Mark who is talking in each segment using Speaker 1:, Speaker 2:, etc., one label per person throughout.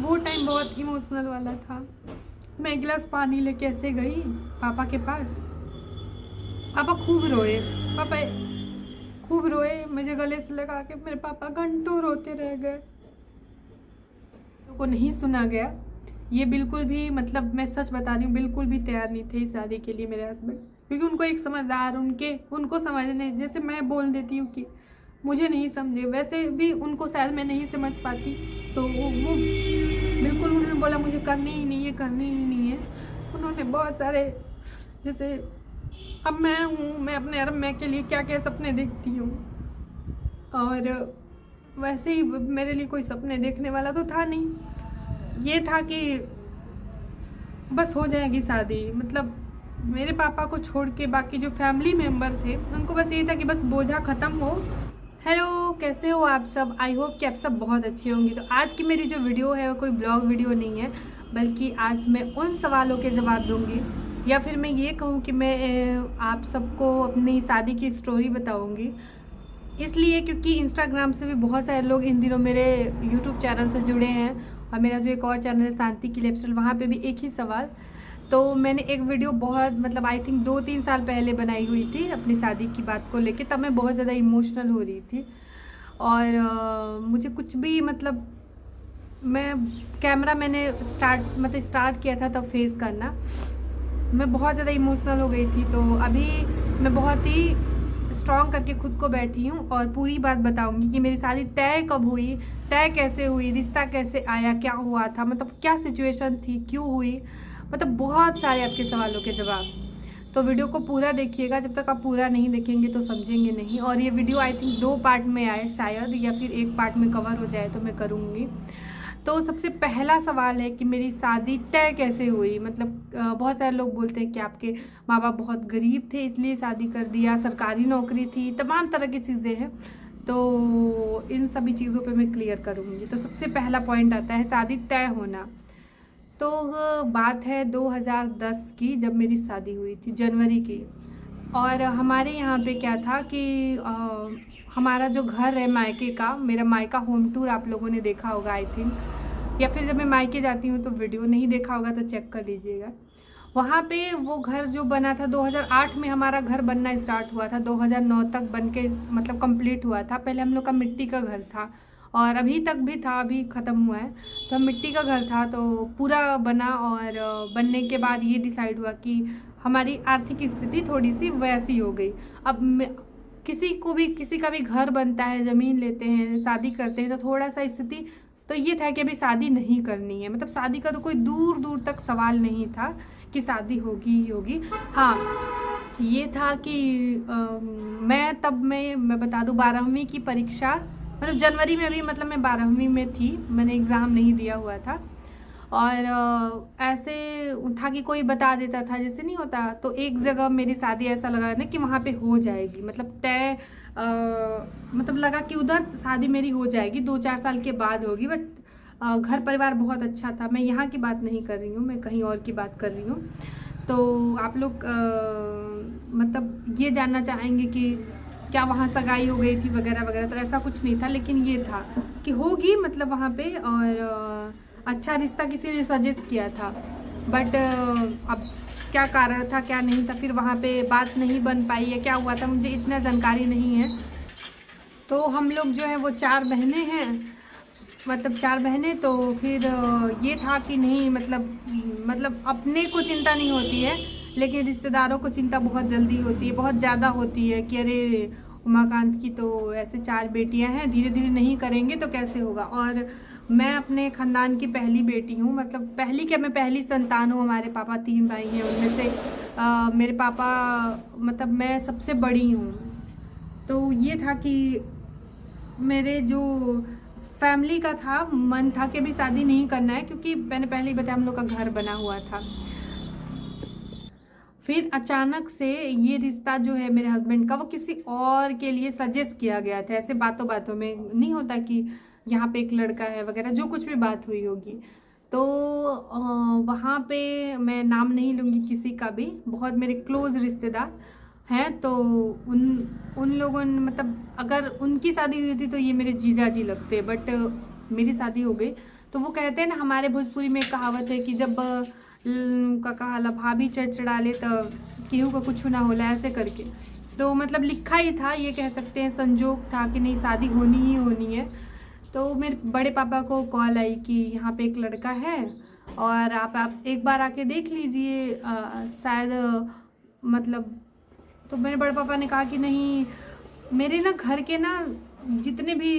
Speaker 1: वो टाइम बहुत इमोशनल वाला था। मैं एक गिलास पानी लेके ऐसे गई पापा के पास, पापा खूब रोए, पापा खूब रोए, मुझे गले से लगा के मेरे पापा घंटों रोते रह गए। को नहीं सुना गया। ये बिल्कुल भी मतलब मैं सच बता रही हूँ, बिल्कुल भी तैयार नहीं थे इस शादी के लिए मेरे हस्बैंड, क्योंकि उनको एक समझदार उनको समझने, जैसे मैं बोल देती हूँ कि मुझे नहीं समझे, वैसे भी उनको शायद मैं नहीं समझ पाती। तो वो बिल्कुल उन्होंने बोला मुझे करनी ही नहीं है, करनी ही नहीं है। उन्होंने बहुत सारे, जैसे अब मैं हूँ, मैं अपने अरब के लिए क्या क्या सपने देखती हूँ, और वैसे ही मेरे लिए कोई सपने देखने वाला तो था नहीं। ये था कि बस हो जाएगी शादी, मतलब मेरे पापा को छोड़ के बाकी जो फैमिली मेम्बर थे उनको बस ये था कि बस बोझा ख़त्म हो। हेलो, कैसे हो आप सब? आई होप कि आप सब बहुत अच्छे होंगे। तो आज की मेरी जो वीडियो है वो कोई ब्लॉग वीडियो नहीं है, बल्कि आज मैं उन सवालों के जवाब दूंगी, या फिर मैं ये कहूँ कि मैं आप सबको अपनी शादी की स्टोरी बताऊंगी। इसलिए क्योंकि इंस्टाग्राम से भी बहुत सारे लोग इन दिनों मेरे यूट्यूब चैनल से जुड़े हैं, और मेरा जो एक और चैनल है शांति की लाइफस्टाइल, वहाँ पे भी एक ही सवाल। तो मैंने एक वीडियो बहुत मतलब आई थिंक 2-3 साल पहले बनाई हुई थी अपनी शादी की बात को लेके, तब मैं बहुत ज़्यादा इमोशनल हो रही थी, और मुझे कुछ भी मतलब मैं कैमरा मैंने स्टार्ट किया था तब फेस करना, मैं बहुत ज़्यादा इमोशनल हो गई थी। तो अभी मैं बहुत ही स्ट्रॉन्ग करके खुद को बैठी हूँ और पूरी बात बताऊंगी कि मेरी शादी तय कब हुई, तय कैसे हुई, रिश्ता कैसे आया, क्या हुआ था, मतलब क्या सिचुएशन थी, क्यों हुई, मतलब बहुत सारे आपके सवालों के जवाब। तो वीडियो को पूरा देखिएगा, जब तक आप पूरा नहीं देखेंगे तो समझेंगे नहीं। और ये वीडियो आई थिंक 2 पार्ट में आए शायद, या फिर एक पार्ट में कवर हो जाए तो मैं करूँगी। तो सबसे पहला सवाल है कि मेरी शादी तय कैसे हुई। मतलब बहुत सारे लोग बोलते हैं कि आपके माँ बाप बहुत गरीब थे इसलिए शादी कर दिया, सरकारी नौकरी थी, तमाम तरह की चीज़ें हैं। तो इन सभी चीज़ों पे मैं क्लियर करूँगी। तो सबसे पहला पॉइंट आता है शादी तय होना। तो बात है 2010 की, जब मेरी शादी हुई थी जनवरी की। और हमारे यहाँ पे क्या था कि हमारा जो घर है मायके का, मेरा मायका होम टूर आप लोगों ने देखा होगा आई थिंक, या फिर जब मैं मायके जाती हूँ तो वीडियो नहीं देखा होगा तो चेक कर लीजिएगा। वहाँ पे वो घर जो बना था 2008 में, हमारा घर बनना स्टार्ट हुआ था, 2009 तक बन के मतलब कंप्लीट हुआ था। पहले हम लोग का मिट्टी का घर था, और अभी तक भी था, अभी ख़त्म हुआ है। तो मिट्टी का घर था, तो पूरा बना, और बनने के बाद ये डिसाइड हुआ कि हमारी आर्थिक स्थिति थोड़ी सी वैसी हो गई। अब किसी का भी घर बनता है, ज़मीन लेते हैं, शादी करते हैं, तो थोड़ा सा स्थिति तो ये था कि अभी शादी नहीं करनी है, मतलब शादी का तो कोई दूर दूर तक सवाल नहीं था कि शादी होगी ही होगी। हाँ, ये था कि मैं बता दूँ 12वीं की परीक्षा, मतलब जनवरी में भी, मतलब मैं 12वीं में थी, मैंने एग्ज़ाम नहीं दिया हुआ था। और ऐसे था कि कोई बता देता था, जैसे नहीं होता, तो एक जगह मेरी शादी ऐसा लगा ना कि वहाँ पे हो जाएगी, मतलब तय, मतलब लगा कि उधर शादी मेरी हो जाएगी, 2-4 साल के बाद होगी। बट घर परिवार बहुत अच्छा था, मैं यहाँ की बात नहीं कर रही हूँ, मैं कहीं और की बात कर रही हूँ। तो आप लोग मतलब ये जानना चाहेंगे कि क्या वहाँ सगाई हो गई थी वगैरह वगैरह, तो ऐसा कुछ नहीं था, लेकिन ये था कि होगी मतलब वहाँ पे, और अच्छा रिश्ता किसी ने सजेस्ट किया था। बट अब क्या कारण था क्या नहीं था, फिर वहाँ पे बात नहीं बन पाई है, क्या हुआ था मुझे इतना जानकारी नहीं है। तो हम लोग जो है वो 4 बहनें हैं, मतलब 4 बहनें। तो फिर ये था कि नहीं, मतलब अपने को चिंता नहीं होती है, लेकिन रिश्तेदारों को चिंता बहुत जल्दी होती है, बहुत ज़्यादा होती है कि अरे उमाकांत की तो ऐसे 4 बेटियां हैं, धीरे धीरे नहीं करेंगे तो कैसे होगा। और मैं अपने ख़ानदान की पहली बेटी हूँ, मतलब पहली क्या, मैं पहली संतान हूँ। हमारे पापा 3 भाई हैं, उनमें से मेरे पापा, मतलब मैं सबसे बड़ी हूँ। तो ये था कि मेरे जो फैमिली का था, मन था कि अभी शादी नहीं करना है, क्योंकि मैंने पहले ही बताया हम लोग का घर बना हुआ था। फिर अचानक से ये रिश्ता जो है मेरे हस्बैंड का, वो किसी और के लिए सजेस्ट किया गया था, ऐसे बातों बातों में नहीं होता कि यहाँ पे एक लड़का है वगैरह, जो कुछ भी बात हुई होगी। तो वहाँ पे मैं नाम नहीं लूँगी किसी का भी, बहुत मेरे क्लोज रिश्तेदार हैं। तो उन उन लोगों ने, मतलब अगर उनकी शादी हुई थी तो ये मेरे जीजा जी लगते, बट मेरी शादी हो गई। तो वो कहते हैं ना, हमारे भोजपुरी में कहावत है कि जब का कहाला भाभी चढ़ ले तो केहू का कुछ ना होला, ऐसे करके। तो मतलब लिखा ही था, ये कह सकते हैं संजोग था कि नहीं शादी होनी ही होनी है। तो मेरे बड़े पापा को कॉल आई कि यहाँ पे एक लड़का है और आप एक बार आके देख लीजिए, शायद मतलब। तो मेरे बड़े पापा ने कहा कि नहीं, मेरे ना घर के ना जितने भी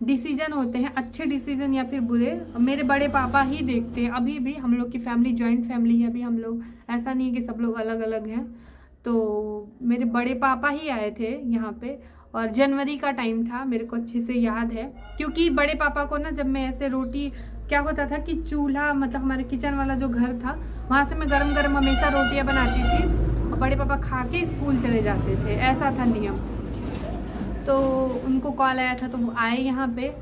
Speaker 1: डिसीजन होते हैं, अच्छे डिसीजन या फिर बुरे, मेरे बड़े पापा ही देखते हैं। अभी भी हम लोग की फैमिली जॉइंट फैमिली है, अभी हम लोग ऐसा नहीं कि सब लोग अलग अलग हैं। तो मेरे बड़े पापा ही आए थे यहाँ पे, और जनवरी का टाइम था, मेरे को अच्छे से याद है। क्योंकि बड़े पापा को ना, जब मैं ऐसे रोटी, क्या होता था कि चूल्हा मतलब हमारे किचन वाला जो घर था, वहाँ से मैं गरम गरम हमेशा रोटियाँ बनाती थी और बड़े पापा खा के स्कूल चले जाते थे, ऐसा था नियम। तो उनको कॉल आया था तो वो आए यहाँ पे,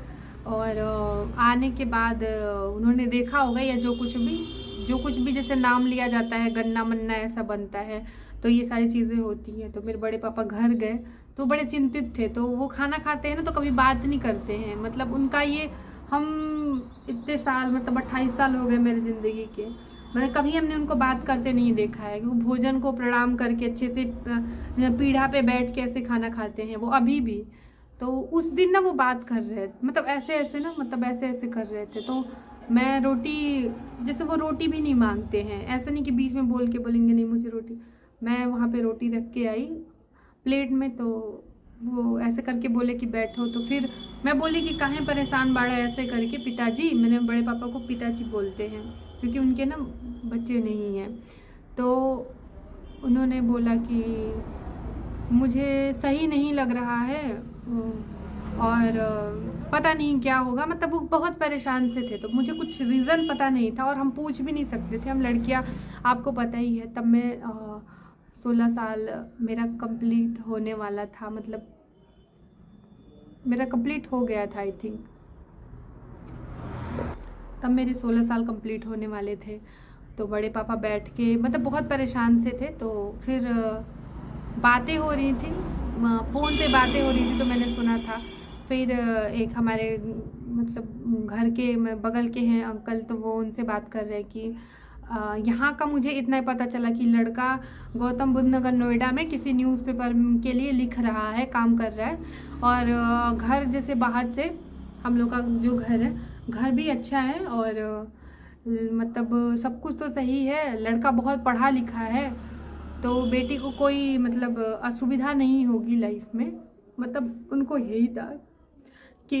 Speaker 1: और आने के बाद उन्होंने देखा होगा या जो कुछ भी जैसे नाम लिया जाता है, गन्ना मन्ना ऐसा बनता है, तो ये सारी चीज़ें होती हैं। तो मेरे बड़े पापा घर गए तो बड़े चिंतित थे। तो वो खाना खाते हैं ना, तो कभी बात नहीं करते हैं, मतलब उनका ये, हम इतने साल मतलब 28 साल हो गए मेरी ज़िंदगी के, मतलब कभी हमने उनको बात करते नहीं देखा है कि वो भोजन को प्रणाम करके अच्छे से पीढ़ा पे बैठ के ऐसे खाना खाते हैं वो अभी भी। तो उस दिन ना वो बात कर रहे थे, मतलब ऐसे ऐसे ना, मतलब ऐसे ऐसे कर रहे थे। तो मैं रोटी, जैसे वो रोटी भी नहीं मांगते हैं, ऐसा नहीं कि बीच में बोल के बोलेंगे नहीं मुझे रोटी। मैं वहाँ पे रोटी रख के आई प्लेट में, तो वो ऐसे करके बोले कि बैठो। तो फिर मैं बोली कि काहे परेशान बाड़ा, ऐसे करके पिताजी, मैंने बड़े पापा को पिताजी बोलते हैं क्योंकि उनके ना बच्चे नहीं हैं। तो उन्होंने बोला कि मुझे सही नहीं लग रहा है और पता नहीं क्या होगा, मतलब वो बहुत परेशान से थे। तो मुझे कुछ रीज़न पता नहीं था और हम पूछ भी नहीं सकते थे, हम लड़कियां, आपको पता ही है। तब मैं 16 साल मेरा कंप्लीट होने वाला था, मतलब मेरा कंप्लीट हो गया था आई थिंक, तब मेरे 16 साल कंप्लीट होने वाले थे। तो बड़े पापा बैठ के मतलब बहुत परेशान से थे। तो फिर बातें हो रही थी, फ़ोन पे बातें हो रही थी, तो मैंने सुना था। फिर एक हमारे मतलब घर के बगल के हैं अंकल, तो वो उनसे बात कर रहे हैं कि यहाँ का मुझे इतना ही पता चला कि लड़का गौतम बुद्ध नगर नोएडा में किसी न्यूज़पेपर के लिए लिख रहा है, काम कर रहा है। और घर जैसे बाहर से हम लोग का जो घर है, घर भी अच्छा है और मतलब सब कुछ तो सही है, लड़का बहुत पढ़ा लिखा है, तो बेटी को कोई मतलब असुविधा नहीं होगी लाइफ में। मतलब उनको यही था कि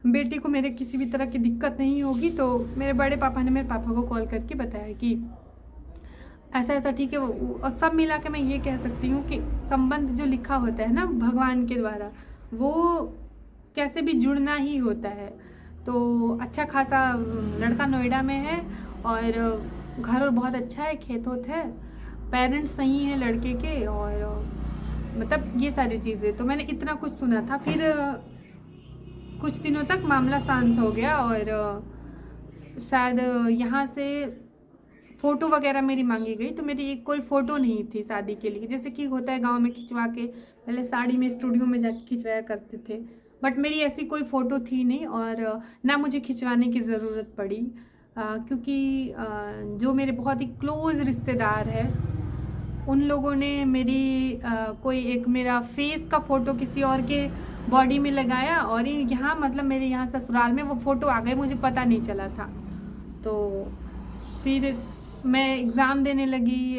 Speaker 1: बेटी को मेरे किसी भी तरह की दिक्कत नहीं होगी। तो मेरे बड़े पापा ने मेरे पापा को कॉल करके बताया कि ऐसा ऐसा ठीक है। और सब मिला के मैं ये कह सकती हूँ कि संबंध जो लिखा होता है ना भगवान के द्वारा, वो कैसे भी जुड़ना ही होता है। तो अच्छा खासा लड़का नोएडा में है और घर और बहुत अच्छा है, खेत होत है, पेरेंट्स सही हैं लड़के के, और मतलब ये सारी चीज़ें। तो मैंने इतना कुछ सुना था। फिर कुछ दिनों तक मामला शांत हो गया और शायद यहाँ से फ़ोटो वगैरह मेरी मांगी गई। तो मेरी एक कोई फ़ोटो नहीं थी शादी के लिए, जैसे कि होता है गांव में खिंचवा के, पहले साड़ी में स्टूडियो में जाके खिंचवाया करते थे, बट मेरी ऐसी कोई फ़ोटो थी नहीं और ना मुझे खिंचवाने की ज़रूरत पड़ी। क्योंकि जो मेरे बहुत ही क्लोज़ रिश्तेदार है उन लोगों ने मेरी कोई एक मेरा फेस का फ़ोटो किसी और के बॉडी में लगाया, और यहाँ मतलब मेरे यहाँ ससुराल में वो फ़ोटो आ गए, मुझे पता नहीं चला था। तो फिर मैं एग्ज़ाम देने लगी,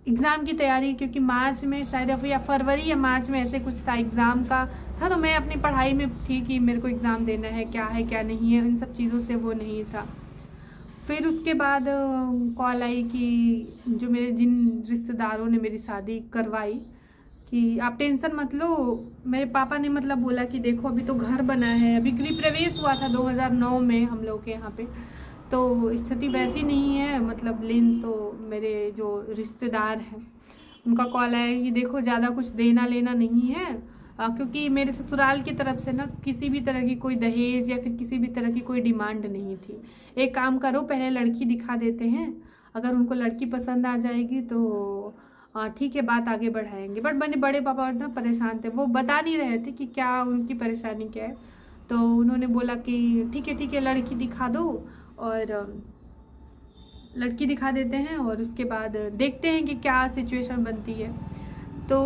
Speaker 1: एग्ज़ाम की तैयारी, क्योंकि मार्च में शायद या फरवरी या मार्च में ऐसे कुछ था, एग्ज़ाम का था। तो मैं अपनी पढ़ाई में थी कि मेरे को एग्ज़ाम देना है क्या नहीं है, इन सब चीज़ों से वो नहीं था। फिर उसके बाद कॉल आई कि जो मेरे जिन रिश्तेदारों ने मेरी शादी करवाई कि आप टेंशन मत लो। मेरे पापा ने मतलब बोला कि देखो अभी तो घर बना है, अभी गृह प्रवेश हुआ था 2009 में हम लोग के यहाँ पे, तो स्थिति वैसी नहीं है मतलब लेन। तो मेरे जो रिश्तेदार हैं उनका कॉल आया कि देखो ज़्यादा कुछ देना लेना नहीं है, क्योंकि मेरे ससुराल की तरफ से ना किसी भी तरह की कोई दहेज या फिर किसी भी तरह की कोई डिमांड नहीं थी। एक काम करो, पहले लड़की दिखा देते हैं, अगर उनको लड़की पसंद आ जाएगी तो ठीक है, बात आगे बढ़ाएंगे। बट मैंने बड़े पापा ना परेशान थे, वो बता नहीं रहे थे कि क्या उनकी परेशानी क्या है। तो उन्होंने बोला कि ठीक है लड़की दिखा दो, और लड़की दिखा देते हैं और उसके बाद देखते हैं कि क्या सिचुएशन बनती है। तो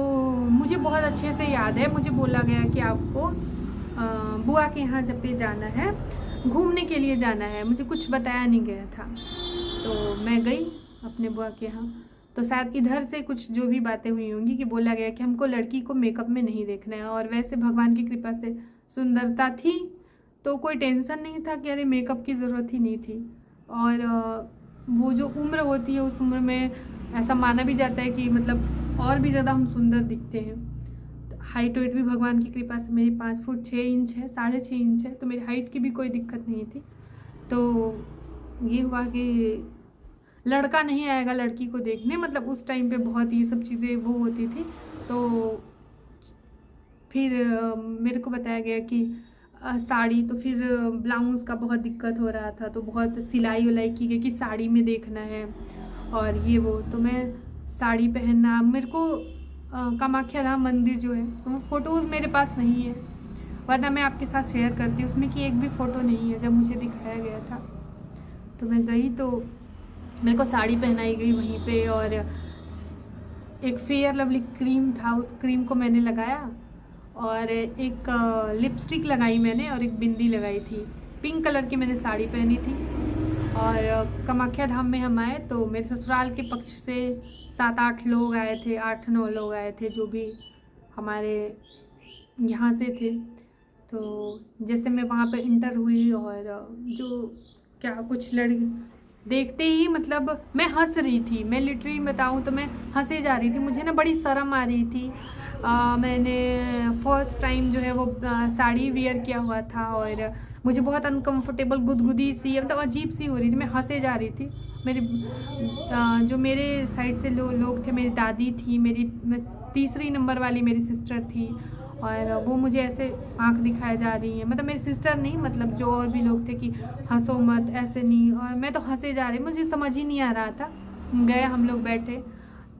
Speaker 1: मुझे बहुत अच्छे से याद है, मुझे बोला गया कि आपको बुआ के यहाँ जब पे जाना है, घूमने के लिए जाना है, मुझे कुछ बताया नहीं गया था। तो मैं गई अपने बुआ के यहाँ, तो शायद इधर से कुछ जो भी बातें हुई होंगी कि बोला गया कि हमको लड़की को मेकअप में नहीं देखना है, और वैसे भगवान की कृपा से सुंदरता थी तो कोई टेंशन नहीं था कि अरे मेकअप की ज़रूरत ही नहीं थी। और वो जो उम्र होती है उस उम्र में ऐसा माना भी जाता है कि मतलब और भी ज़्यादा हम सुंदर दिखते हैं। हाइट वेट भी भगवान की कृपा से मेरी 5 फुट 6 इंच है, 6.5 इंच है, तो मेरी हाइट की भी कोई दिक्कत नहीं थी। तो ये हुआ कि लड़का नहीं आएगा लड़की को देखने, मतलब उस टाइम पे बहुत ये सब चीज़ें वो होती थी। तो फिर मेरे को बताया गया कि साड़ी, तो फिर ब्लाउज़ का बहुत दिक्कत हो रहा था, तो बहुत सिलाई उलाई की गई कि साड़ी में देखना है और ये वो। तो मैं साड़ी पहनना, मेरे को कामाख्या धाम मंदिर जो है वो फ़ोटोज़ मेरे पास नहीं है, वरना मैं आपके साथ शेयर करती, उसमें की एक भी फ़ोटो नहीं है जब मुझे दिखाया गया था। तो मैं गई तो मेरे को साड़ी पहनाई गई वहीं पे, और एक फेयर लवली क्रीम था, उस क्रीम को मैंने लगाया, और एक लिपस्टिक लगाई मैंने, और एक बिंदी लगाई थी। पिंक कलर की मैंने साड़ी पहनी थी। और कामाख्या धाम में हम आए तो मेरे ससुराल के पक्ष से 7-8 लोग आए थे, 8-9 लोग आए थे, जो भी हमारे यहाँ से थे। तो जैसे मैं वहाँ पे इंटर हुई, और जो क्या कुछ लड़के देखते ही मतलब मैं हंस रही थी, मैं लिटरली बताऊँ तो मैं हंसे जा रही थी, मुझे ना बड़ी शर्म आ रही थी। मैंने फर्स्ट टाइम जो है वो साड़ी वेयर किया हुआ था, और मुझे बहुत अनकंफर्टेबल गुदगुदी सी, मतलब अजीब सी हो रही थी, मैं हंसे जा रही थी। मेरी जो मेरे साइड से लोग थे, मेरी दादी थी, मेरी तीसरी नंबर वाली मेरी सिस्टर थी, और वो मुझे ऐसे आंख दिखाए जा रही हैं, मतलब मेरी सिस्टर नहीं, मतलब जो और भी लोग थे कि हंसो मत, ऐसे नहीं, और मैं तो हंसे जा रही, मुझे समझ ही नहीं आ रहा था। गए हम लोग बैठे,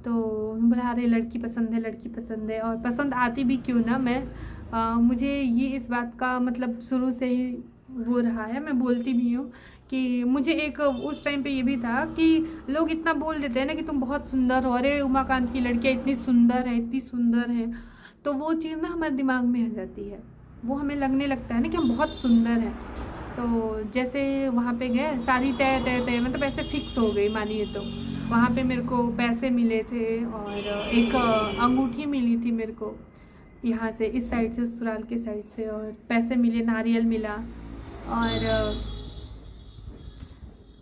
Speaker 1: तो बोला अरे लड़की पसंद है, लड़की पसंद है, और पसंद आती भी क्यों ना, मैं मुझे ये इस बात का मतलब शुरू से ही वो रहा है, मैं बोलती भी हूँ कि मुझे एक उस टाइम पे ये भी था कि लोग इतना बोल देते हैं ना कि तुम बहुत सुंदर हो, अरे उमाकांत की लड़कियाँ इतनी सुंदर है, इतनी सुंदर हैं, तो वो चीज़ ना हमारे दिमाग में आ जाती है, वो हमें लगने लगता है ना कि हम बहुत सुंदर हैं। तो जैसे वहाँ पे गए, शादी तय तय तय मतलब ऐसे फिक्स हो गई मानिए। तो वहाँ पे मेरे को पैसे मिले थे, और एक अंगूठी मिली थी मेरे को यहाँ से, इस साइड से, ससुराल के साइड से, और पैसे मिले, नारियल मिला, और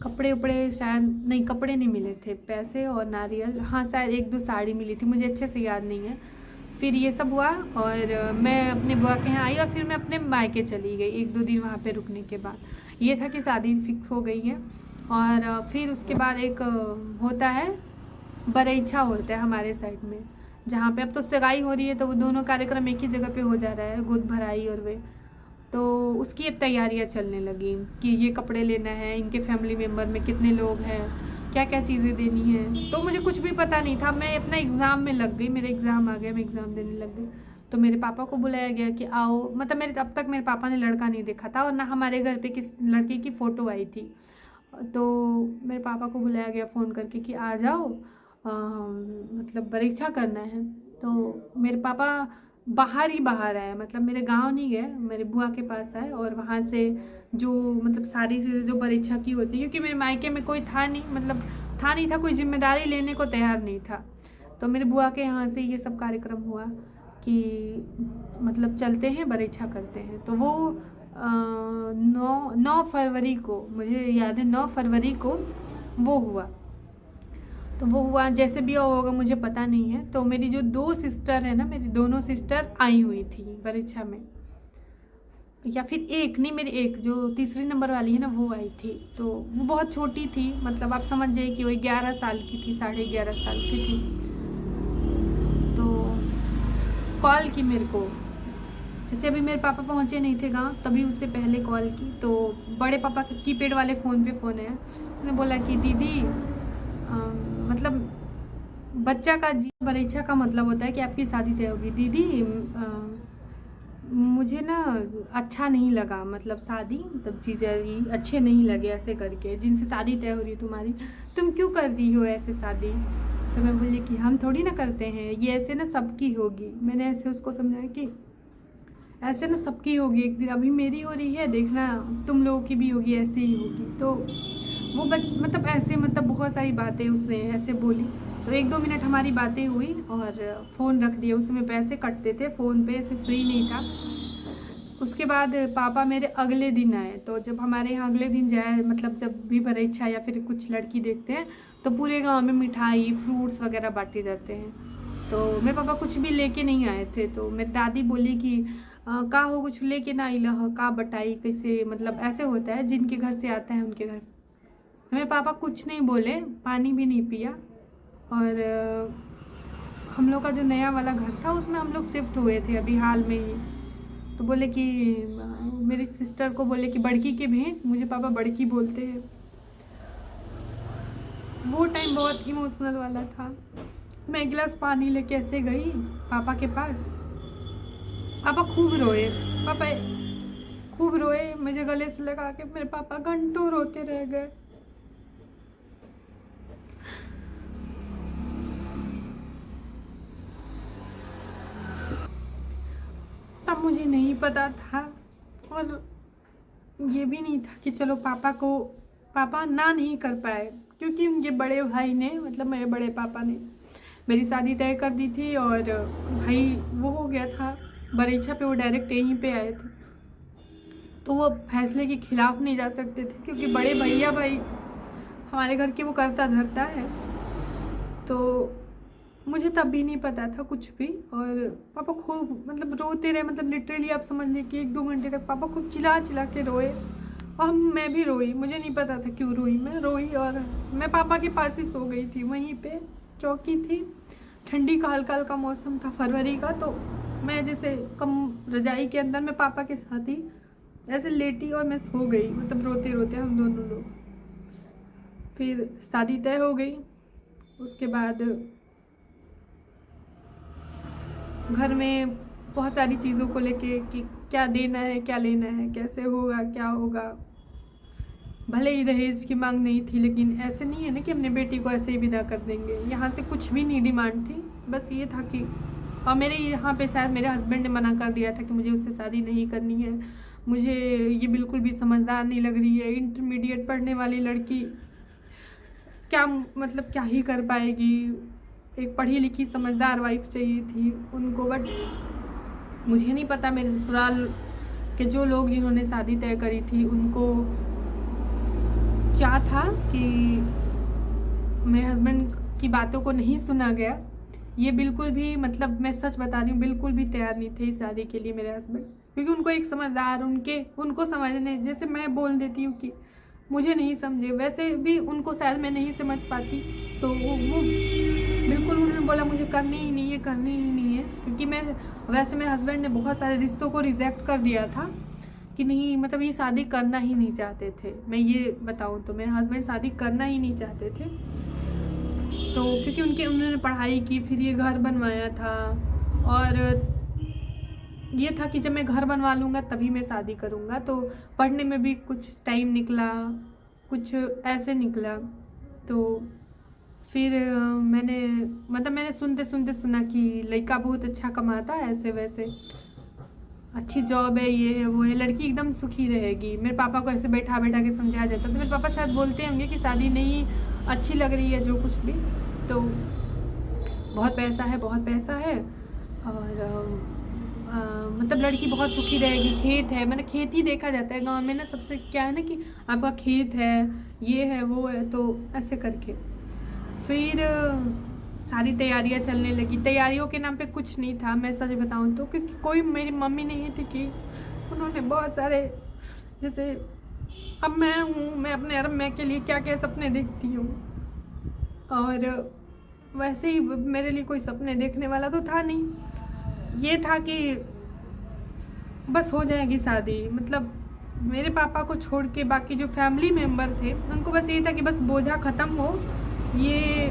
Speaker 1: कपड़े उपड़े शायद नहीं, कपड़े नहीं मिले थे, पैसे और नारियल, हाँ शायद 1-2 साड़ी मिली थी, मुझे अच्छे से याद नहीं है। फिर ये सब हुआ, और मैं अपने बुआ के यहाँ आई, और फिर मैं अपने मायके चली गई 1-2 दिन वहाँ पे रुकने के बाद। ये था कि शादी फिक्स हो गई है। और फिर उसके बाद एक होता है बरईछा, होता है हमारे साइड में, जहाँ पे अब तो सगाई हो रही है, तो वो दोनों कार्यक्रम एक ही जगह पे हो जा रहा है, गोद भराई और वे। तो उसकी अब तैयारियाँ चलने लगी कि ये कपड़े लेना है, इनके फैमिली मेम्बर में कितने लोग हैं, क्या क्या चीज़ें देनी है। तो मुझे कुछ भी पता नहीं था, मैं अपना एग्ज़ाम में लग गई, मेरे एग्ज़ाम आ गया, मैं एग्ज़ाम देने लग गई। तो मेरे पापा को बुलाया गया कि आओ, मतलब मेरे अब तक मेरे पापा ने लड़का नहीं देखा था, और ना हमारे घर पे किस लड़के की फ़ोटो आई थी। तो मेरे पापा को बुलाया गया फ़ोन करके कि आ जाओ, मतलब परीक्षा करना है। तो मेरे पापा बाहर ही बाहर आए, मतलब मेरे गांव नहीं गए, मेरे बुआ के पास आए, और वहाँ से जो मतलब सारी चीज़ें जो परीक्षा की होती है, क्योंकि मेरे मायके में कोई था नहीं, मतलब था नहीं था, कोई जिम्मेदारी लेने को तैयार नहीं था। तो मेरे बुआ के यहाँ से ये सब कार्यक्रम हुआ कि मतलब चलते हैं परीक्षा करते हैं। तो वो 9 फरवरी को, मुझे याद है 9 फरवरी को वो हुआ। तो वो हुआ, जैसे भी होगा मुझे पता नहीं है। तो मेरी जो 2 सिस्टर है ना, मेरी दोनों सिस्टर आई हुई थी परीक्षा में, या फिर एक नहीं, मेरी एक जो तीसरी नंबर वाली है ना, वो आई थी। तो वो बहुत छोटी थी, मतलब आप समझ जाइए कि वो 11 साल की थी, 11.5 साल की थी। तो कॉल की मेरे को, जैसे अभी मेरे पापा पहुँचे नहीं थे गाँव, तभी उससे पहले कॉल की। तो बड़े पापा के कीपैड वाले फ़ोन पे फ़ोन है, उसने बोला कि दीदी मतलब बच्चा का परीक्षा का मतलब होता है कि आपकी शादी तय होगी, दीदी मुझे ना अच्छा नहीं लगा, मतलब शादी, मतलब जीजाजी अच्छे नहीं लगे ऐसे करके, जिनसे शादी तय हो रही है तुम्हारी, तुम क्यों कर रही हो ऐसे शादी। तो मैं बोली कि हम थोड़ी ना करते हैं, ये ऐसे ना सबकी होगी। मैंने ऐसे उसको समझाया कि ऐसे ना सबकी होगी एक दिन, अभी मेरी हो रही है, देखना तुम लोगों की भी होगी, ऐसे ही होगी। तो वो मतलब ऐसे, मतलब बहुत सारी बातें उसने ऐसे बोली। तो 1-2 मिनट हमारी बातें हुई और फ़ोन रख दिया। उसमें पैसे कटते थे फ़ोन पे, ऐसे फ्री नहीं था। उसके बाद पापा मेरे अगले दिन आए। तो जब हमारे यहाँ अगले दिन जाए, मतलब जब भी परीक्षा या फिर कुछ लड़की देखते हैं तो पूरे गांव में मिठाई फ्रूट्स वगैरह बांटे जाते हैं। तो मेरे पापा कुछ भी लेके नहीं आए थे। तो मेरी दादी बोली कि का हो कुछ लेके ना आई लह, का बटाई कैसे, मतलब ऐसे होता है जिनके घर से आता है उनके घर। मेरे पापा कुछ नहीं बोले, पानी भी नहीं पिया। और हम लोग का जो नया वाला घर था उसमें हम लोग शिफ्ट हुए थे अभी हाल में ही। तो बोले कि मेरी सिस्टर को बोले कि बड़की के भेज, मुझे पापा बड़की बोलते हैं। वो टाइम बहुत इमोशनल वाला था। मैं एक गिलास पानी लेके ऐसे गई पापा के पास। पापा खूब रोए, पापा खूब रोए, मुझे गले से लगा के मेरे पापा घंटों रोते रह गए। तब मुझे नहीं पता था और ये भी नहीं था कि चलो पापा ना नहीं कर पाए, क्योंकि उनके बड़े भाई ने, मतलब मेरे बड़े पापा ने मेरी शादी तय कर दी थी। और भाई वो हो गया था परीक्षा पे, वो डायरेक्ट यहीं पे आए थे। तो वो फैसले के खिलाफ नहीं जा सकते थे, क्योंकि बड़े भैया भाई हमारे घर के वो करता धरता है। तो मुझे तब भी नहीं पता था कुछ भी। और पापा खूब मतलब रोते रहे, मतलब लिटरली आप समझ लें कि 1-2 घंटे तक पापा खूब चिल्ला चिल्ला के रोए। और मैं भी रोई, मुझे नहीं पता था क्यों रोई, मैं रोई। और मैं पापा के पास ही सो गई थी, वहीं पे चौकी थी। ठंडी का हल्का हल्का मौसम था, फरवरी का। तो मैं जैसे कम रजाई के अंदर मैं पापा के साथ ही ऐसे लेटी और मैं सो गई, मतलब रोते रोते हम दोनों लोग। फिर शादी तय हो गई। उसके बाद घर में बहुत सारी चीज़ों को लेके कि क्या देना है, क्या लेना है, कैसे होगा, क्या होगा। भले ही दहेज की मांग नहीं थी, लेकिन ऐसे नहीं है ना कि अपने बेटी को ऐसे ही विदा कर देंगे। यहाँ से कुछ भी नहीं डिमांड थी, बस ये था कि, और मेरे यहाँ पे शायद मेरे हस्बैंड ने मना कर दिया था कि मुझे उससे शादी नहीं करनी है, मुझे ये बिल्कुल भी समझदार नहीं लग रही है, इंटरमीडिएट पढ़ने वाली लड़की क्या, मतलब क्या ही कर पाएगी। एक पढ़ी लिखी समझदार वाइफ चाहिए थी उनको। बट मुझे नहीं पता मेरे ससुराल के जो लोग जिन्होंने शादी तय करी थी उनको क्या था कि मेरे हस्बैंड की बातों को नहीं सुना गया। ये बिल्कुल भी, मतलब मैं सच बता रही हूँ, बिल्कुल भी तैयार नहीं थे इस शादी के लिए मेरे हस्बैंड। क्योंकि उनको एक समझदार, उनको समझने, जैसे मैं बोल देती हूँ कि मुझे नहीं समझे, वैसे भी उनको शायद मैं नहीं समझ पाती। तो वो बिल्कुल उन्होंने बोला मुझे करनी ही नहीं है, करनी ही नहीं है। क्योंकि वैसे मेरे हस्बैंड ने बहुत सारे रिश्तों को रिजेक्ट कर दिया था कि नहीं, मतलब ये शादी करना ही नहीं चाहते थे। मैं ये बताऊँ तो मेरे हस्बैंड शादी करना ही नहीं चाहते थे। तो क्योंकि उन्होंने पढ़ाई की, फिर ये घर बनवाया था। और ये था कि जब मैं घर बनवा लूँगा तभी मैं शादी करूँगा। तो पढ़ने में भी कुछ टाइम निकला, कुछ ऐसे निकला। तो फिर मैंने सुनते सुनते सुना कि लड़का बहुत अच्छा कमाता है, ऐसे वैसे अच्छी जॉब है, ये है वो है, लड़की एकदम सुखी रहेगी। मेरे पापा को ऐसे बैठा बैठा के समझाया जाता। तो मेरे पापा शायद बोलते होंगे कि शादी नहीं अच्छी लग रही है जो कुछ भी, तो बहुत पैसा है, बहुत पैसा है। और मतलब लड़की बहुत सुखी रहेगी, खेत है, मैंने खेत ही देखा जाता है गांव में ना, सबसे क्या है ना कि आपका खेत है, ये है वो है। तो ऐसे करके फिर सारी तैयारियां चलने लगी। तैयारियों के नाम पे कुछ नहीं था, मैं सच बताऊं तो, क्योंकि कोई मेरी मम्मी नहीं थी कि उन्होंने बहुत सारे, जैसे अब मैं हूँ, मैं अपने मैं के लिए क्या क्या सपने देखती हूँ। और वैसे ही मेरे लिए कोई सपने देखने वाला तो था नहीं। ये था कि बस हो जाएगी शादी, मतलब मेरे पापा को छोड़ के बाकी जो फैमिली मेम्बर थे उनको बस ये था कि बस बोझा ख़त्म हो। ये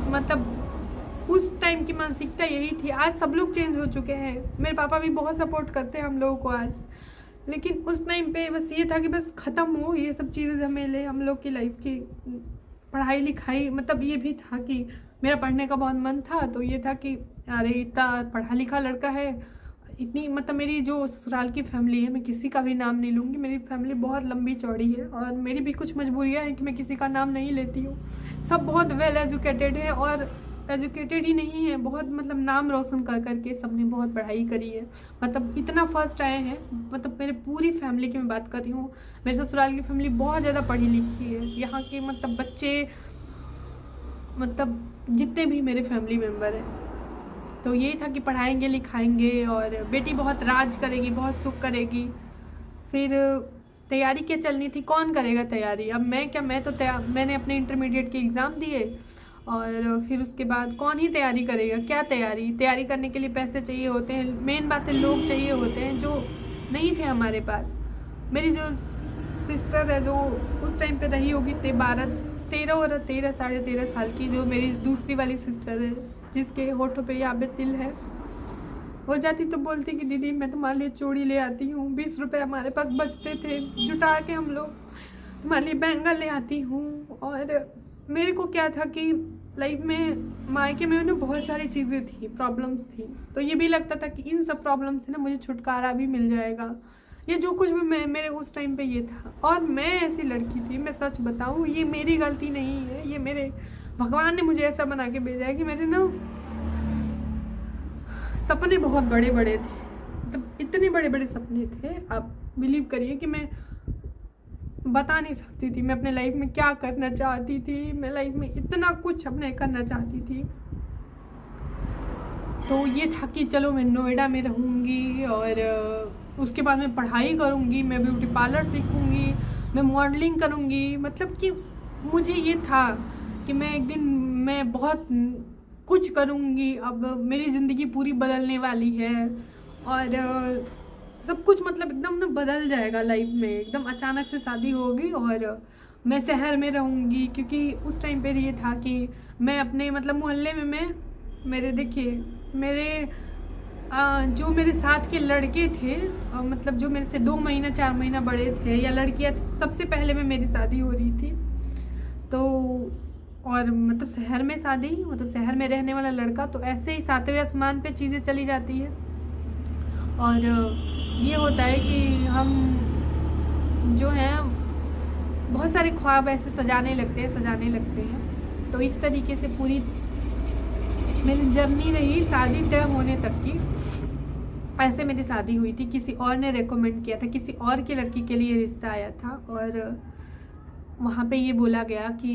Speaker 1: मतलब उस टाइम की मानसिकता यही थी। आज सब लोग चेंज हो चुके हैं, मेरे पापा भी बहुत सपोर्ट करते हैं हम लोगों को आज, लेकिन उस टाइम पे बस ये था कि बस ख़त्म हो ये सब चीज़ें झमेले हम लोग की लाइफ की। पढ़ाई लिखाई मतलब ये भी था कि मेरा पढ़ने का बहुत मन था, तो ये था कि अरे इतना पढ़ा लिखा लड़का है, इतनी मतलब मेरी जो ससुराल की फैमिली है, मैं किसी का भी नाम नहीं लूँगी, मेरी फैमिली बहुत लंबी चौड़ी है और मेरी भी कुछ मजबूरियाँ हैं कि मैं किसी का नाम नहीं लेती हूँ। सब बहुत वेल एजुकेटेड है और एजुकेटेड ही नहीं है, बहुत मतलब नाम रोशन कर करके सबने बहुत पढ़ाई करी है, मतलब इतना फर्स्ट आए हैं। मतलब मेरे पूरी फैमिली की मैं बात कर रही हूँ, मेरे ससुराल की फैमिली बहुत ज़्यादा पढ़ी लिखी है। यहाँ के मतलब बच्चे मतलब जितने भी मेरे फैमिली मेम्बर हैं, तो यही था कि पढ़ाएंगे लिखाएंगे और बेटी बहुत राज करेगी, बहुत सुख करेगी। फिर तैयारी क्या चलनी थी, कौन करेगा तैयारी, अब मैं क्या, मैं तो मैंने अपने इंटरमीडिएट के एग्ज़ाम दिए और फिर उसके बाद कौन ही तैयारी करेगा, क्या तैयारी करने के लिए पैसे चाहिए होते हैं, मेन बात है लोग चाहिए होते हैं जो नहीं थे हमारे पास। मेरी जो सिस्टर है जो उस टाइम पे रही होगी 13 साढ़े 13 साल की, जो मेरी दूसरी वाली सिस्टर है जिसके होठों पे यहाँ पे तिल है, वो जाती तो बोलती कि दीदी मैं तुम्हारे लिए चूड़ी ले आती हूँ, 20 रुपये हमारे पास बचते थे जुटा के हम लोग तुम्हारे लिए बैंगल ले आती हूँ। और मेरे को क्या था कि लाइफ में मायके में ना बहुत सारी चीज़ें थी, प्रॉब्लम्स थी, तो ये भी लगता था कि इन सब प्रॉब्लम से ना मुझे छुटकारा भी मिल जाएगा, ये जो कुछ भी मेरे उस टाइम पे ये था। और मैं ऐसी लड़की थी, मैं सच बताऊँ ये मेरी गलती नहीं है, ये मेरे भगवान ने मुझे ऐसा बना के भेजा है कि मेरे ना सपने बहुत बड़े बड़े थे, मतलब इतने बड़े बड़े सपने थे, आप बिलीव करिए कि मैं बता नहीं सकती थी मैं अपने लाइफ में क्या करना चाहती थी। मैं लाइफ में इतना कुछ अपने करना चाहती थी, तो ये था कि चलो मैं नोएडा में रहूँगी और उसके बाद मैं पढ़ाई करूँगी, मैं ब्यूटी पार्लर सीखूँगी, मैं मॉडलिंग करूँगी, मतलब कि मुझे ये था कि मैं एक दिन मैं बहुत कुछ करूँगी, अब मेरी ज़िंदगी पूरी बदलने वाली है और सब कुछ मतलब एकदम ना बदल जाएगा लाइफ में, एकदम अचानक से शादी होगी और मैं शहर में रहूँगी। क्योंकि उस टाइम पे ये था कि मैं अपने मतलब मोहल्ले में मेरे देखिए मेरे जो मेरे साथ के लड़के थे मतलब जो मेरे से 2 महीना 4 महीना बड़े थे या लड़कियाँ, सबसे पहले में मेरी शादी हो रही थी, तो और मतलब शहर में शादी, मतलब शहर में रहने वाला लड़का, तो ऐसे ही 7वें आसमान पे चीज़ें चली जाती है। और ये होता है कि हम जो है बहुत सारे ख्वाब ऐसे सजाने लगते हैं। तो इस तरीके से पूरी मेरी जर्नी रही शादी तय होने तक की। ऐसे मेरी शादी हुई थी, किसी और ने रेकमेंड किया था, किसी और की लड़की के लिए रिश्ता आया था और वहाँ पे ये बोला गया कि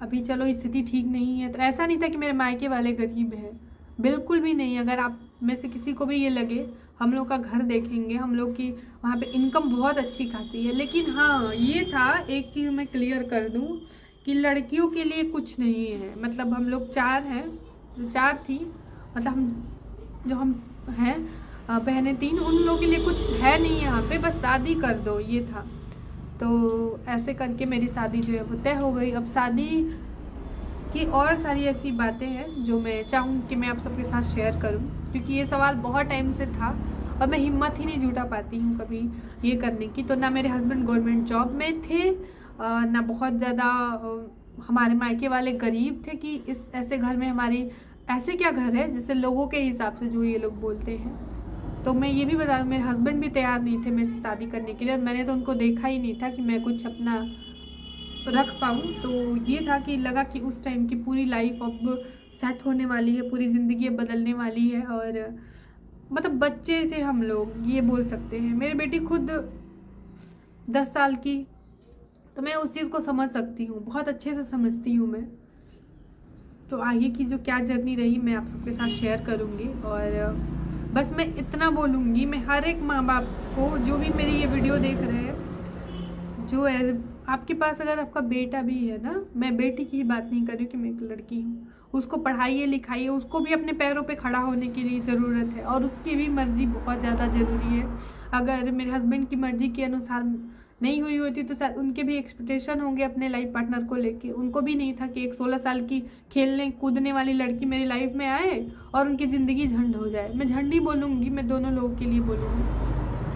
Speaker 1: अभी चलो स्थिति ठीक नहीं है। तो ऐसा नहीं था कि मेरे मायके वाले गरीब हैं, बिल्कुल भी नहीं। अगर आप में से किसी को भी ये लगे, हम लोग का घर देखेंगे, हम लोग की वहाँ पे इनकम बहुत अच्छी खासी है, लेकिन हाँ ये था, एक चीज़ मैं क्लियर कर दूँ कि लड़कियों के लिए कुछ नहीं है। मतलब हम लोग 4 हैं, 4 थी, मतलब हम हैं बहनें 3, उन लोगों के लिए कुछ है नहीं यहाँ पे, बस शादी कर दो, ये था। तो ऐसे करके मेरी शादी जो है वो तय हो गई। अब शादी की और सारी ऐसी बातें हैं जो मैं चाहूँ कि मैं आप सबके साथ शेयर करूँ, क्योंकि ये सवाल बहुत टाइम से था और मैं हिम्मत ही नहीं जुटा पाती हूँ कभी ये करने की। तो ना मेरे हस्बैंड गवर्नमेंट जॉब में थे, ना बहुत ज़्यादा हमारे मायके वाले गरीब थे कि इस ऐसे घर में हमारी ऐसे क्या घर है जैसे लोगों के हिसाब से जो ये लोग बोलते हैं। तो मैं ये भी बता दूँ, मेरे हस्बैंड भी तैयार नहीं थे मेरे से शादी करने के लिए, और मैंने तो उनको देखा ही नहीं था कि मैं कुछ अपना रख पाऊँ। तो ये था कि लगा कि उस टाइम की पूरी लाइफ अब सेट होने वाली है, पूरी ज़िंदगी बदलने वाली है, और मतलब बच्चे थे हम लोग, ये बोल सकते हैं। मेरी बेटी खुद 10 साल की, तो मैं उस चीज़ को समझ सकती हूँ, बहुत अच्छे से समझती हूँ मैं। तो आगे की जो क्या जर्नी रही मैं आप सबके साथ शेयर करूँगी, और बस मैं इतना बोलूँगी, मैं हर एक माँ बाप को जो भी मेरी ये वीडियो देख रहे हैं, जो है आपके पास अगर आपका बेटा भी है ना, मैं बेटी की ही बात नहीं कर रही कि मैं एक लड़की हूँ, उसको पढ़ाइए लिखाइए, उसको भी अपने पैरों पे खड़ा होने के लिए ज़रूरत है, और उसकी भी मर्ज़ी बहुत ज़्यादा ज़रूरी है। अगर मेरे हस्बैंड की मर्ज़ी के अनुसार नहीं हुई होती तो शायद उनके भी एक्सपेक्टेशन होंगे अपने लाइफ पार्टनर को लेके। उनको भी नहीं था कि एक 16 साल की खेलने कूदने वाली लड़की मेरी लाइफ में आए और उनकी ज़िंदगी झंड हो जाए। मैं झंड ही बोलूँगी, मैं दोनों लोगों के लिए बोलूँगी।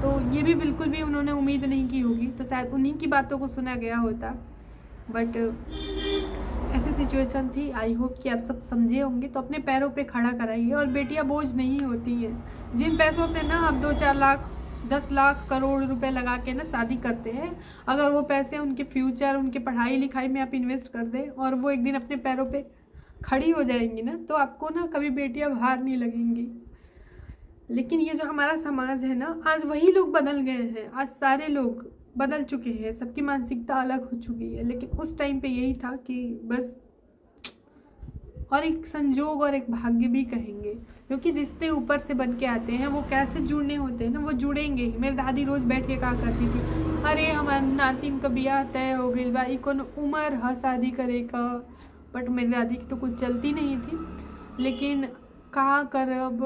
Speaker 1: तो ये भी बिल्कुल भी उन्होंने उम्मीद नहीं की होगी, तो शायद उन्हीं की बातों को सुना गया होता। बट ऐसी सिचुएशन थी। आई होप कि आप सब समझे होंगे। तो अपने पैरों पे खड़ा कराइए। और बेटियां बोझ नहीं होती हैं। जिन पैसों से ना आप 2-4 लाख 10 लाख करोड़ रुपए लगा के ना शादी करते हैं, अगर वो पैसे उनके फ्यूचर उनके पढ़ाई लिखाई में आप इन्वेस्ट कर दें और वो एक दिन अपने पैरों पे खड़ी हो जाएंगी ना, तो आपको ना कभी बेटियां भार नहीं लगेंगी। लेकिन ये जो हमारा समाज है ना, आज वही लोग बदल गए हैं। आज सारे लोग बदल चुके हैं, सबकी मानसिकता अलग हो चुकी है। लेकिन उस टाइम पे यही था कि बस, और एक संजोग और एक भाग्य भी कहेंगे, क्योंकि रिश्ते ऊपर से बन के आते हैं। वो कैसे जुड़ने होते हैं ना, वो जुड़ेंगे ही। मेरी दादी रोज बैठ के कहा करती थी, अरे हमारे नातिन का ब्याह तय हो गई बा, कौन उम्र है शादी करे का। बट मेरी दादी की तो कुछ चलती नहीं थी। लेकिन कहा करब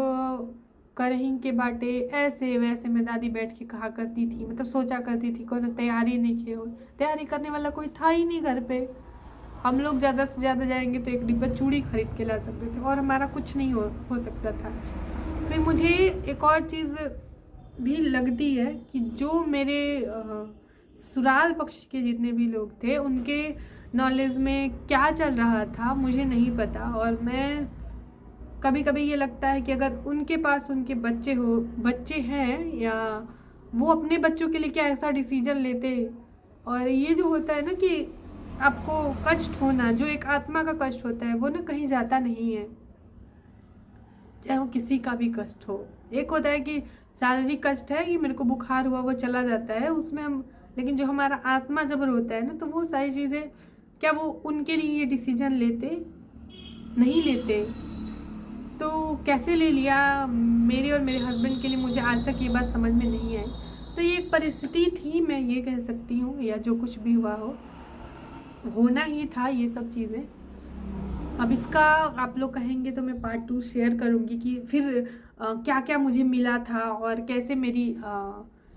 Speaker 1: करहीं के बाटे ऐसे वैसे में दादी बैठ के कहा करती थी, मतलब सोचा करती थी। कोई तैयारी नहीं की हो, तैयारी करने वाला कोई था ही नहीं घर पे। हम लोग ज़्यादा से ज़्यादा जाएंगे तो एक डिब्बा चूड़ी खरीद के ला सकते थे, और हमारा कुछ नहीं हो सकता था। फिर मुझे एक और चीज़ भी लगती है कि जो मेरे ससुराल पक्ष के जितने भी लोग थे, उनके नॉलेज में क्या चल रहा था मुझे नहीं पता। और मैं कभी कभी ये लगता है कि अगर उनके पास उनके बच्चे हैं, या वो अपने बच्चों के लिए क्या ऐसा डिसीजन लेते। और ये जो होता है ना कि आपको कष्ट होना, जो एक आत्मा का कष्ट होता है, वो ना कहीं जाता नहीं है, चाहे वो किसी का भी कष्ट हो। एक होता है कि शारीरिक कष्ट है कि मेरे को बुखार हुआ, वो चला जाता है उसमें हम, लेकिन जो हमारा आत्मा जब रोता है ना, तो वो सारी चीज़ें क्या वो उनके लिए ये डिसीजन लेते नहीं लेते। तो कैसे ले लिया मेरे और मेरे हस्बैंड के लिए, मुझे आज तक ये बात समझ में नहीं आई। तो ये एक परिस्थिति थी, मैं ये कह सकती हूँ, या जो कुछ भी हुआ हो, होना ही था ये सब चीज़ें। अब इसका आप लोग कहेंगे तो मैं पार्ट 2 शेयर करूँगी कि फिर क्या क्या मुझे मिला था और कैसे मेरी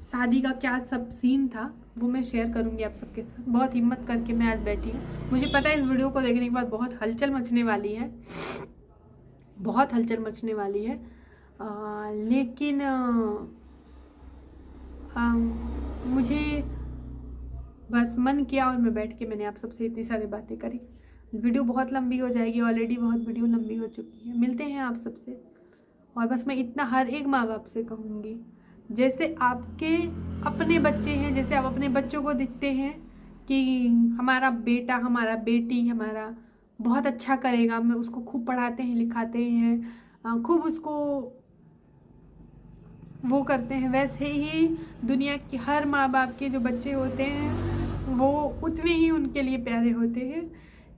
Speaker 1: शादी का क्या सब सीन था, वो मैं शेयर करूँगी आप सबके साथ। बहुत हिम्मत करके मैं आज बैठी हूँ। मुझे पता है इस वीडियो को देखने के बाद बहुत हलचल मचने वाली है, बहुत हलचल मचने वाली है। लेकिन मुझे बस मन किया और मैं बैठ के मैंने आप सबसे इतनी सारी बातें करी। वीडियो बहुत लंबी हो जाएगी, ऑलरेडी बहुत वीडियो लंबी हो चुकी है। मिलते हैं आप सबसे। और बस मैं इतना हर एक माँ बाप से कहूँगी, जैसे आपके अपने बच्चे हैं, जैसे आप अपने बच्चों को दिखते हैं कि हमारा बेटा हमारा बेटी हमारा बहुत अच्छा करेगा, मैं उसको खूब पढ़ाते हैं लिखाते हैं, खूब उसको वो करते हैं, वैसे ही दुनिया की हर माँ बाप के जो बच्चे होते हैं वो उतने ही उनके लिए प्यारे होते हैं।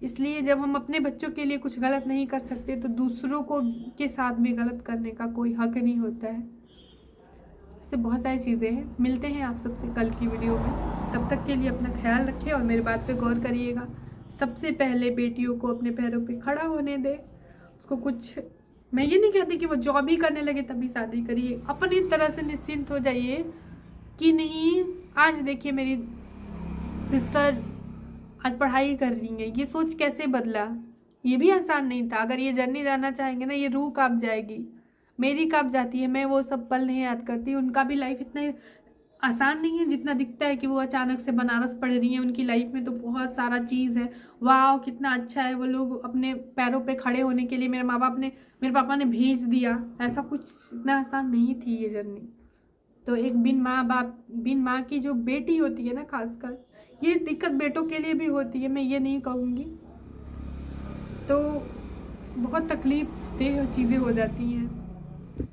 Speaker 1: इसलिए जब हम अपने बच्चों के लिए कुछ गलत नहीं कर सकते, तो दूसरों को के साथ भी गलत करने का कोई हक नहीं होता है। इससे बहुत सारी चीज़ें हैं। मिलते हैं आप सबसे कल की वीडियो में। तब तक के लिए अपना ख्याल रखिए और मेरी बात पे गौर करिएगा। सबसे पहले बेटियों को अपने पैरों पे खड़ा होने दे। उसको कुछ, मैं ये नहीं कहती कि वो जॉब ही करने लगे तभी शादी करिए। अपनी तरह से निश्चिंत हो जाइए कि नहीं, आज देखिए मेरी सिस्टर आज पढ़ाई कर रही है, ये सोच कैसे बदला। ये भी आसान नहीं था। अगर ये जर्नी जाना चाहेंगे ना, ये रूह कांप जाएगी, मेरी कांप जाती है। मैं वो सब पल नहीं याद करती। उनका भी लाइफ इतना आसान नहीं है जितना दिखता है कि वो अचानक से बनारस पढ़ रही हैं। उनकी लाइफ में तो बहुत सारा चीज़ है। वाह कितना अच्छा है। वो लोग अपने पैरों पे खड़े होने के लिए मेरे पापा ने भेज दिया। ऐसा कुछ इतना आसान नहीं थी ये जर्नी। तो एक बिन माँ की जो बेटी होती है ना, खासकर ये दिक्कत बेटों के लिए भी होती है, मैं ये नहीं कहूँगी। तो बहुत तकलीफ देह चीज़ें हो जाती हैं।